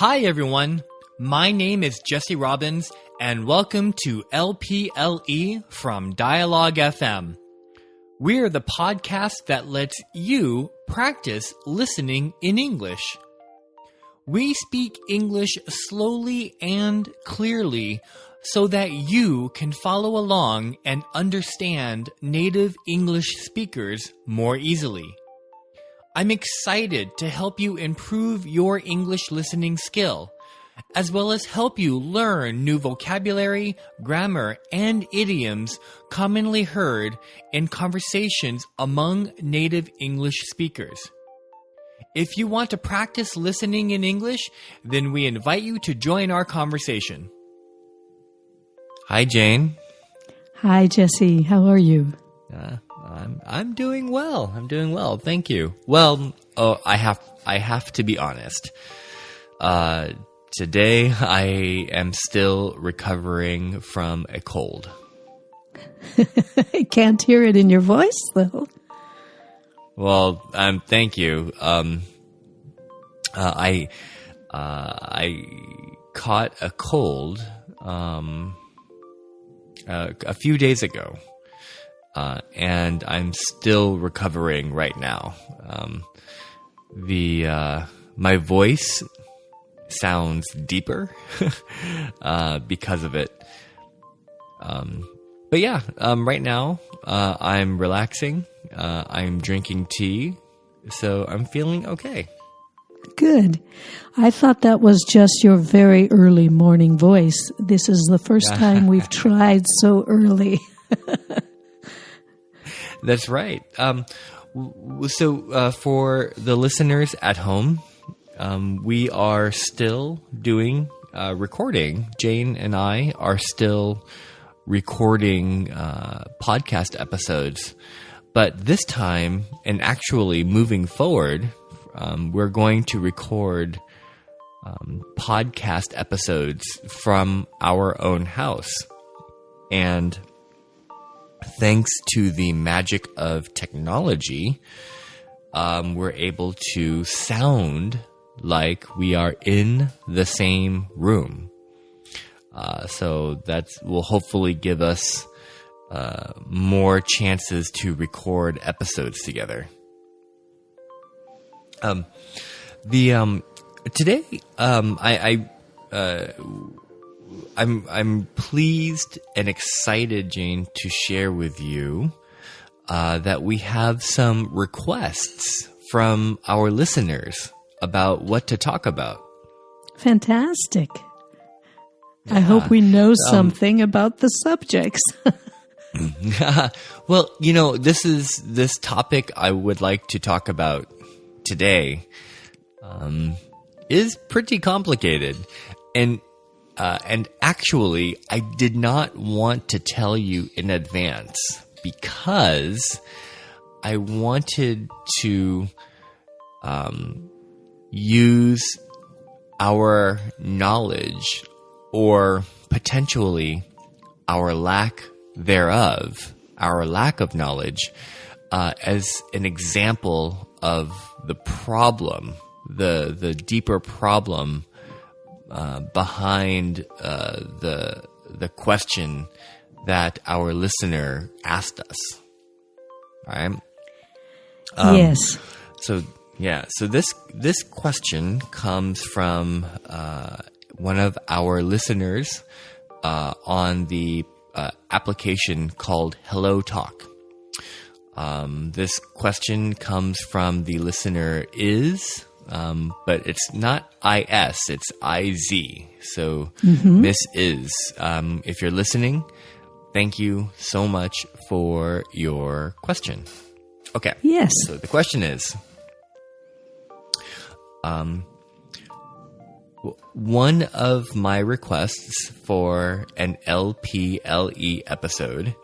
Hi, everyone. My name is Jesse Robbins, and welcome to LPLE from Dialogue FM. We're the podcast that lets you practice listening in English. We speak English slowly and clearly so that you can follow along and understand native English speakers more easily. I'm excited to help you improve your English listening skill, as well as help you learn new vocabulary, grammar, and idioms commonly heard in conversations among native English speakers. If you want to practice listening in English, then we invite you to join our conversation. Hi, Jane. Hi, Jesse. How are you? I'm doing well. Thank you. Well, I have to be honest. Today I am still recovering from a cold. I can't hear it in your voice, though. Well, thank you. I caught a cold a few days ago. And I'm still recovering right now. My voice sounds deeper because of it. But yeah, right now I'm relaxing. I'm drinking tea, so I'm feeling okay. Good. I thought that was just your very early morning voice. This is the first time we've tried so early. That's right. So for the listeners at home, we are still doing recording. Jane and I are still recording podcast episodes. But this time, and actually moving forward, we're going to record podcast episodes from our own house. And thanks to the magic of technology, we're able to sound like we are in the same room. So that will hopefully give us more chances to record episodes together. Today, I'm pleased and excited, Jane, to share with you that we have some requests from our listeners about what to talk about. Fantastic. Yeah. I hope we know something about the subjects. Well, this topic I would like to talk about today is pretty complicated. And actually, I did not want to tell you in advance because I wanted to use our knowledge, or potentially our lack thereof, our lack of knowledge, as an example of the problem, the deeper problem behind the question that our listener asked us. All right. Yes. So this question comes from one of our listeners on the application called Hello Talk. This question comes from the listener is. But it's not IS, it's IZ. So, Miss Is, if you're listening, thank you so much for your question. Okay. Yes. So the question is, one of my requests for an LPLE episode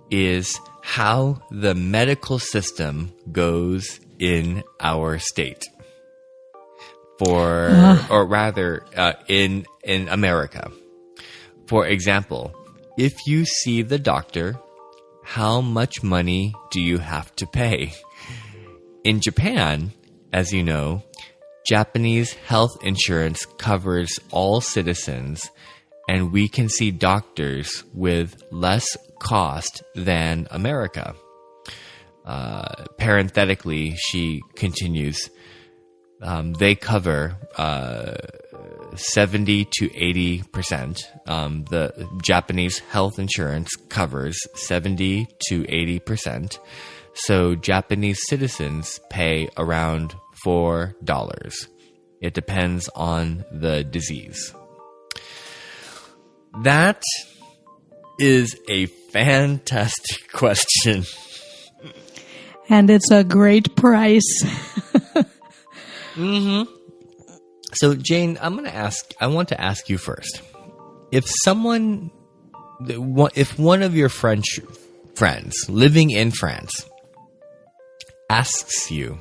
is how the medical system goes in our state. Or rather, in America. For example, if you see the doctor, how much money do you have to pay? In Japan, as you know, Japanese health insurance covers all citizens, and we can see doctors with less cost than America. Parenthetically, she continues, they cover 70 to 80%. The Japanese health insurance covers 70 to 80%. So Japanese citizens pay around $4. It depends on the disease. That is a fantastic question. And it's a great price. Mm-hmm. So, Jane, I want to ask you first. If one of your French friends living in France asks you,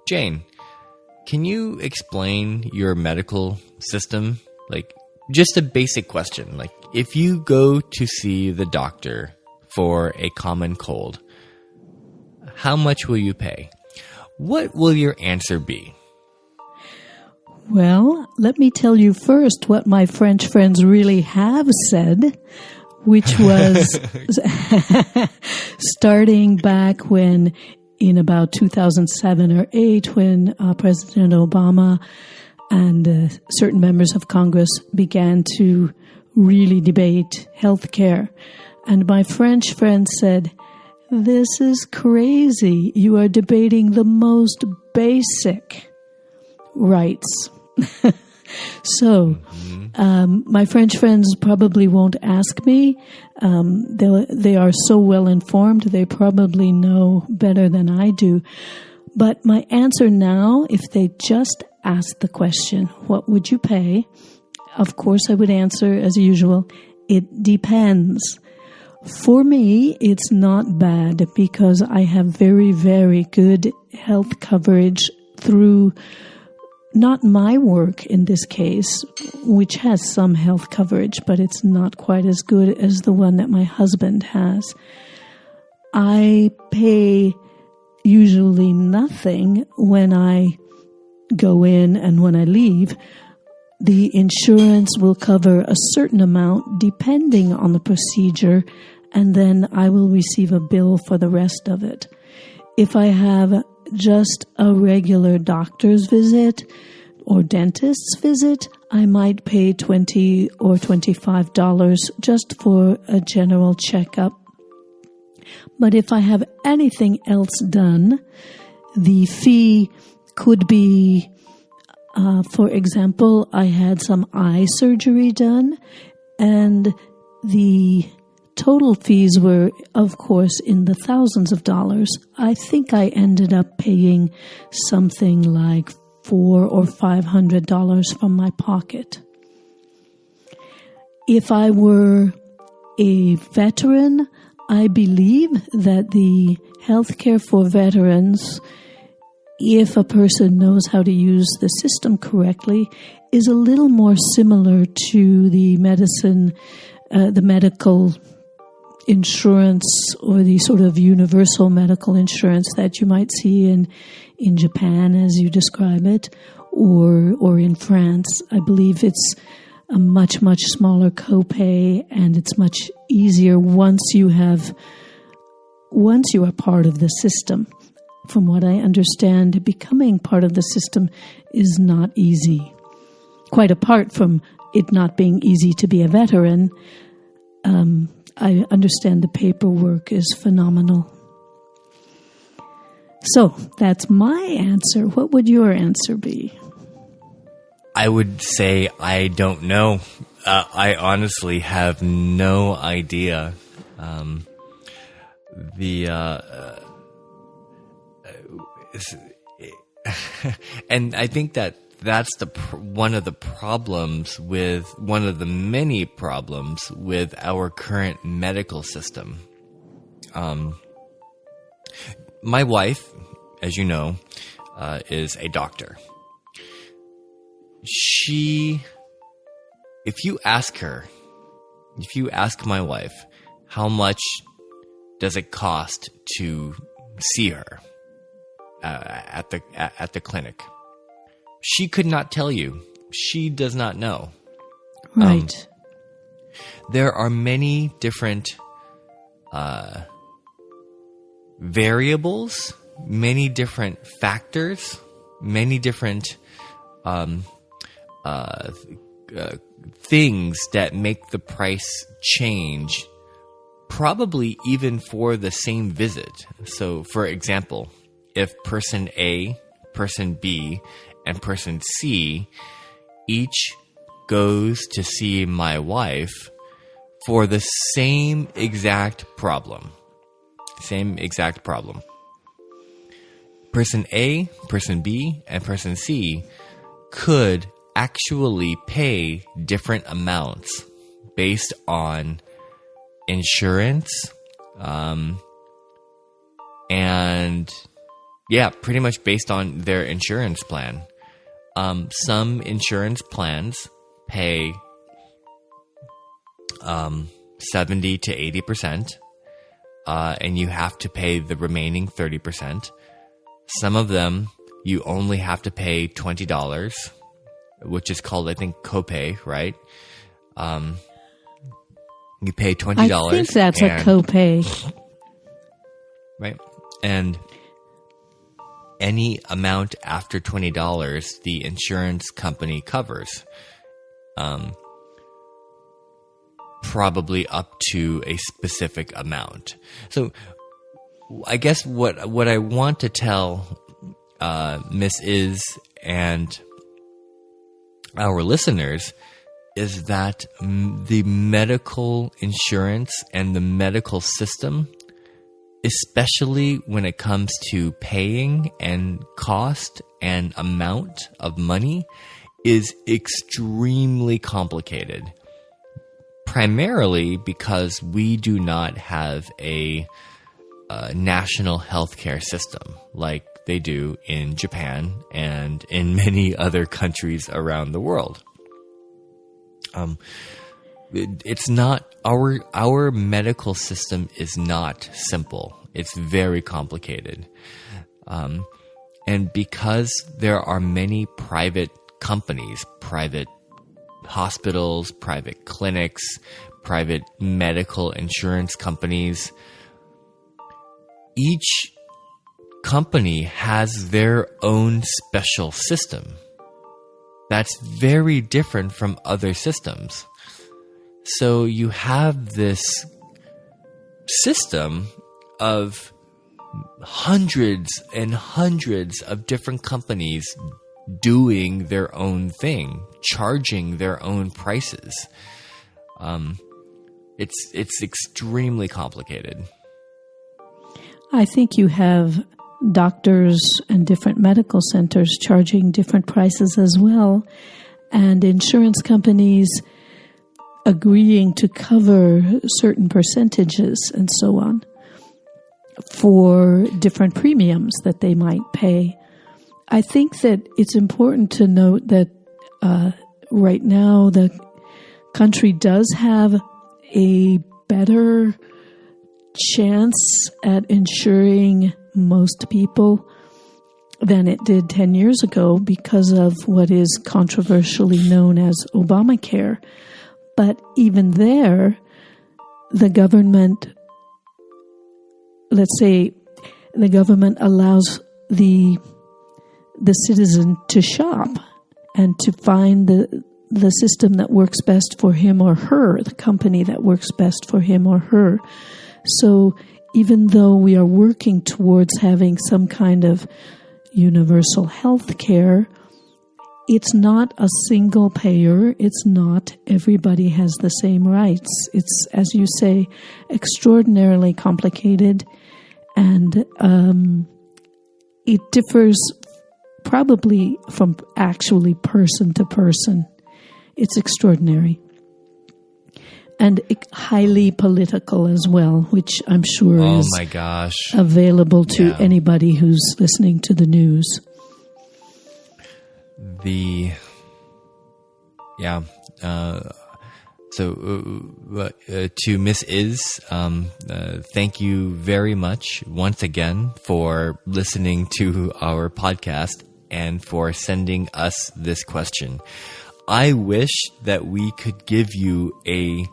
Jane, can you explain your medical system? Like, just a basic question. Like, if you go to see the doctor for a common cold, how much will you pay? What will your answer be? Well, let me tell you first what my French friends really have said, which was starting back when, in about 2007 or 8, when President Obama and certain members of Congress began to really debate health care. And my French friend said, "This is crazy. You are debating the most basic rights." So, my French friends probably won't ask me. They are so well informed, they probably know better than I do. But my answer now, if they just ask the question, what would you pay? Of course, I would answer, as usual, it depends. For me, it's not bad because I have very, very good health coverage through not my work in this case, which has some health coverage, but it's not quite as good as the one that my husband has. I pay usually nothing when I go in and when I leave. The insurance will cover a certain amount depending on the procedure, and then I will receive a bill for the rest of it. If I have just a regular doctor's visit or dentist's visit, I might pay $20 or $25 just for a general checkup. But if I have anything else done, the fee could be, for example, I had some eye surgery done, and the total fees were, of course, in the thousands of dollars. I think I ended up paying something like $400 or $500 from my pocket. If I were a veteran, I believe that the healthcare for veterans, if a person knows how to use the system correctly, is a little more similar to the medical insurance or the sort of universal medical insurance that you might see in Japan, as you describe it, or in France. I believe it's a much, much smaller copay, and it's much easier once you are part of the system. From what I understand, becoming part of the system is not easy. Quite apart from it not being easy to be a veteran, I understand the paperwork is phenomenal. So that's my answer. What would your answer be? I would say I don't know. I honestly have no idea. And I think that's one of the many problems with our current medical system. My wife, as you know, is a doctor. If you ask my wife, how much does it cost to see her at the clinic? she could not tell you. She does not know. Right. There are many different variables, many different factors, many different things that make the price change, probably even for the same visit. So, for example, if person A, person B, and person C each goes to see my wife for the same exact problem. Person A, person B, and person C could actually pay different amounts based on insurance, and pretty much based on their insurance plan. Some insurance plans pay 70 to 80%, and you have to pay the remaining 30%. Some of them, you only have to pay $20, which is called, I think, copay, right? You pay $20. I think that's a copay. Right? And any amount after $20, the insurance company covers. Probably up to a specific amount. So I guess what I want to tell Miss Is and our listeners is that the medical insurance and the medical system, especially when it comes to paying and cost and amount of money, is extremely complicated. Primarily because we do not have a national healthcare system like they do in Japan and in many other countries around the world. It's not our medical system is not simple. It's very complicated. And because there are many private companies, private hospitals, private clinics, private medical insurance companies, each company has their own special system that's very different from other systems. So you have this system of hundreds and hundreds of different companies doing their own thing, charging their own prices. It's extremely complicated. I think you have doctors and different medical centers charging different prices as well, and insurance companies agreeing to cover certain percentages and so on for different premiums that they might pay. I think that it's important to note that right now the country does have a better chance at insuring most people than it did 10 years ago because of what is controversially known as Obamacare. But even there, the government, let's say the government allows the citizen to shop and to find the system that works best for him or her, the company that works best for him or her. So even though we are working towards having some kind of universal health care, it's not a single payer. It's not everybody has the same rights. It's, as you say, extraordinarily complicated, and it differs probably from actually person to person. It's extraordinary. And highly political as well, which I'm sure is my gosh. available to anybody who's listening to the news. To Miss Is, thank you very much once again for listening to our podcast. and for sending us this question. I wish that we could give you a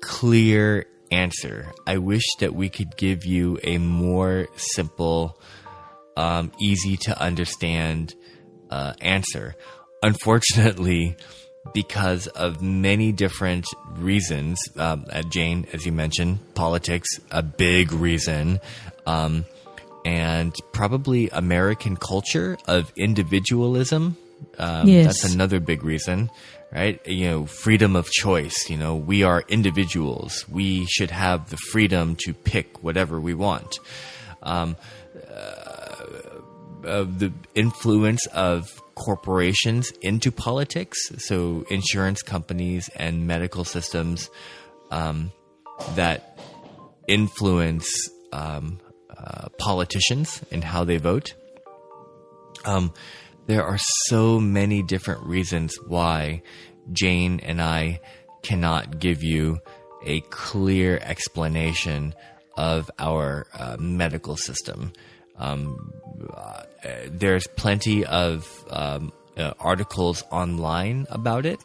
clear answer. I wish that we could give you a more simple, easy to understand answer. Unfortunately, because of many different reasons, Jane, as you mentioned, politics, a big reason, and probably American culture of individualism. Yes. That's another big reason, right? Freedom of choice. We are individuals. We should have the freedom to pick whatever we want. The influence of corporations into politics, so insurance companies and medical systems that influence politicians and how they vote. There are so many different reasons why Jane and I cannot give you a clear explanation of our medical system. There's plenty of articles online about it.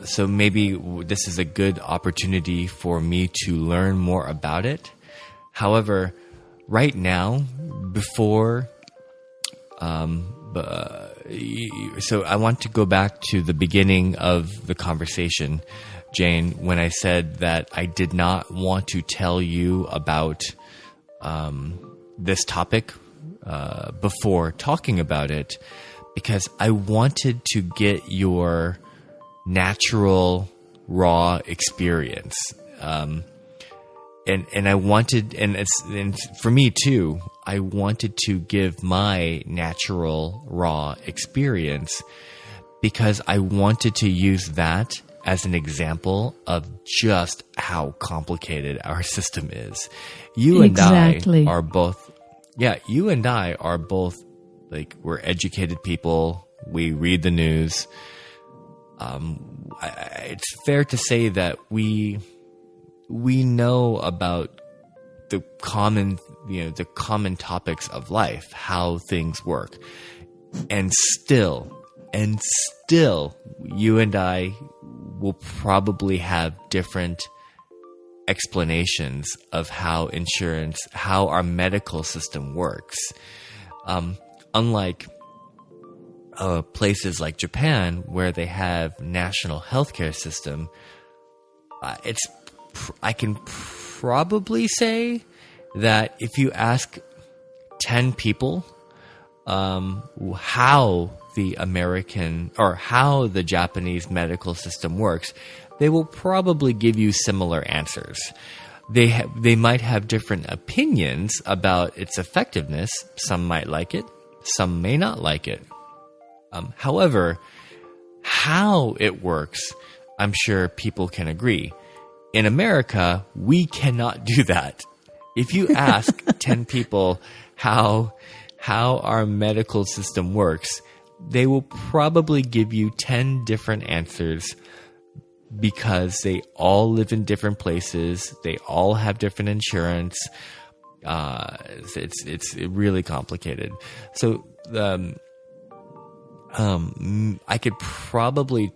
So maybe this is a good opportunity for me to learn more about it. However, right now, so I want to go back to the beginning of the conversation, Jane, when I said that I did not want to tell you about this topic before talking about it, because I wanted to get your natural, raw experience. And I wanted, and for me too, I wanted to give my natural, raw experience because I wanted to use that as an example of just how complicated our system is. You and I are both, like, we're educated people. We read the news. It's fair to say that we know about the common topics of life, how things work. And still, you and I will probably have different explanations of how our medical system works. Unlike places like Japan, where they have national healthcare system, I can probably say that if you ask 10 people how the Japanese medical system works, they will probably give you similar answers. They might have different opinions about its effectiveness. Some might like it, some may not like it. However, how it works, I'm sure people can agree. In America, we cannot do that. If you ask 10 people how our medical system works, they will probably give you 10 different answers because they all live in different places. They all have different insurance. It's really complicated. So I could probably,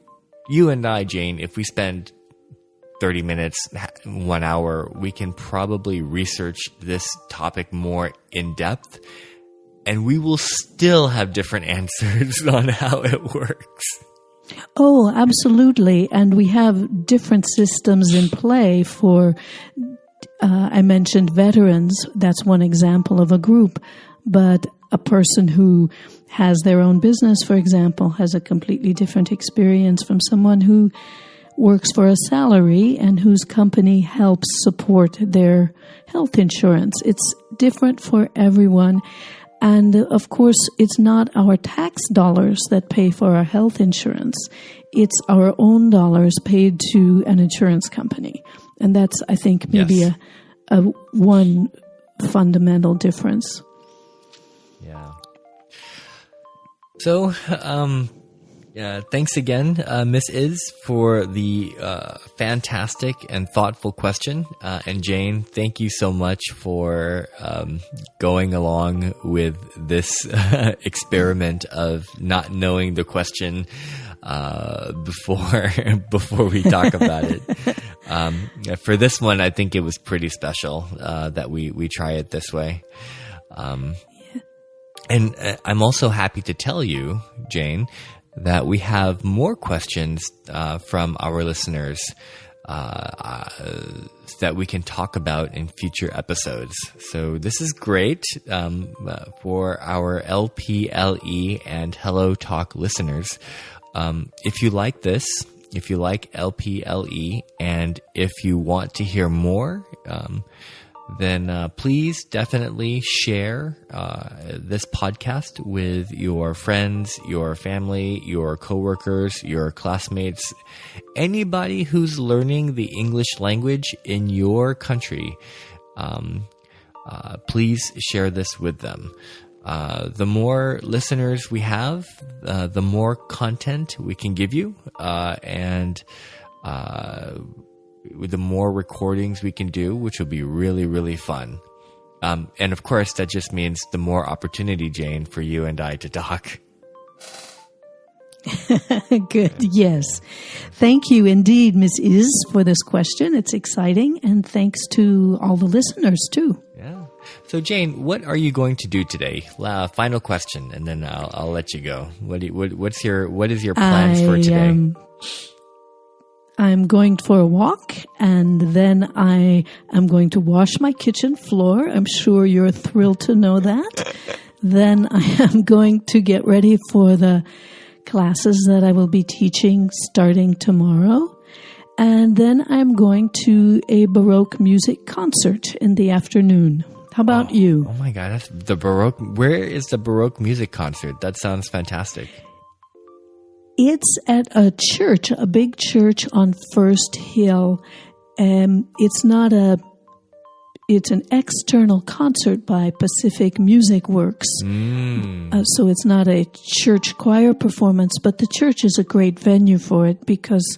you and I, Jane, if we spend 30 minutes, 1 hour, we can probably research this topic more in depth, and we will still have different answers on how it works. Oh, absolutely. And we have different systems in play for, I mentioned veterans. That's one example of a group. But a person who has their own business, for example, has a completely different experience from someone who works for a salary and whose company helps support their health insurance. It's different for everyone. And of course, it's not our tax dollars that pay for our health insurance. It's our own dollars paid to an insurance company. And that's, I think, maybe a one fundamental difference. Yeah. So, Thanks again, Miss Iz, for the fantastic and thoughtful question. And Jane, thank you so much for going along with this experiment of not knowing the question before we talk about it. For this one, I think it was pretty special that we try it this way. And I'm also happy to tell you, Jane, that we have more questions from our listeners that we can talk about in future episodes. So this is great for our LPLE and Hello Talk listeners. If you like this, if you like LPLE, and if you want to hear more, then please definitely share this podcast with your friends, your family, your coworkers, your classmates, anybody who's learning the English language in your country. Please share this with them. The more listeners we have, the more content we can give you, and the more recordings we can do, which will be really, really fun. And of course, that just means the more opportunity, Jane, for you and I to talk. Good. Yes. Thank you indeed, Ms. Iz, for this question. It's exciting. And thanks to all the listeners, too. Yeah. So, Jane, what are you going to do today? Final question, and then I'll let you go. What is your plans for today? I'm going for a walk, and then I am going to wash my kitchen floor. I'm sure you're thrilled to know that. Then I am going to get ready for the classes that I will be teaching starting tomorrow. And then I'm going to a Baroque music concert in the afternoon. How about you? Oh my God, that's the Baroque. Where is the Baroque music concert? That sounds fantastic. It's at a church, a big church on First Hill. It's an external concert by Pacific Music Works. So it's not a church choir performance, but the church is a great venue for it because,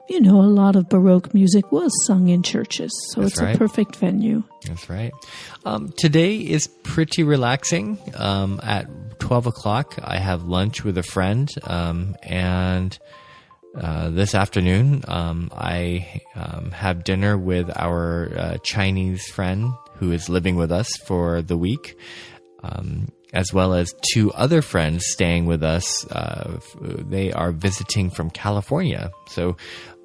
a lot of Baroque music was sung in churches. So That's right. A perfect venue. That's right. Today is pretty relaxing. At 12 o'clock, I have lunch with a friend. And this afternoon, I have dinner with our Chinese friend who is living with us for the week, as well as two other friends staying with us. They are visiting from California. So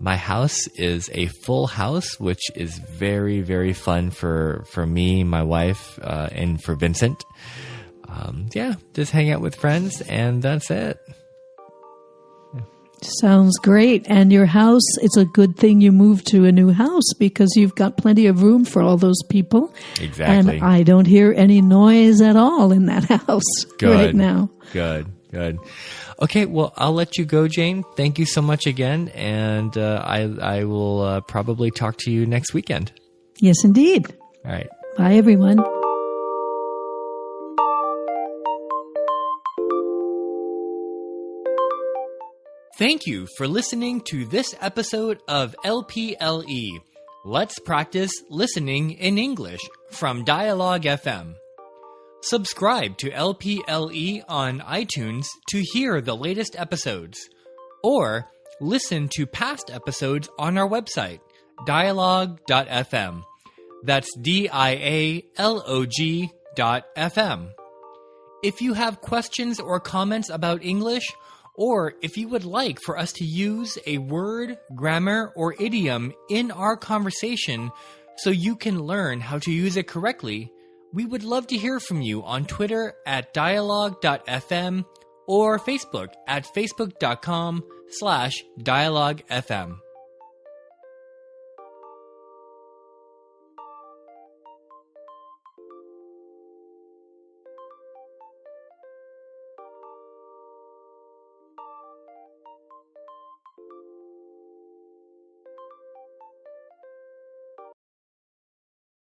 my house is a full house, which is very, very fun for me, my wife, and for Vincent. Just hang out with friends, and that's it. Sounds great. And your house, it's a good thing you moved to a new house because you've got plenty of room for all those people. Exactly. And I don't hear any noise at all in that house right now. Good. Okay, well, I'll let you go, Jane. Thank you so much again. And I will probably talk to you next weekend. Yes, indeed. All right. Bye, everyone. Thank you for listening to this episode of LPLE. Let's practice listening in English from Dialogue FM. Subscribe to LPLE on iTunes to hear the latest episodes, or listen to past episodes on our website, dialogue.fm. That's dialog.fm. If you have questions or comments about English, or if you would like for us to use a word, grammar, or idiom in our conversation so you can learn how to use it correctly, we would love to hear from you on Twitter at dialogue.fm or Facebook at facebook.com/dialoguefm.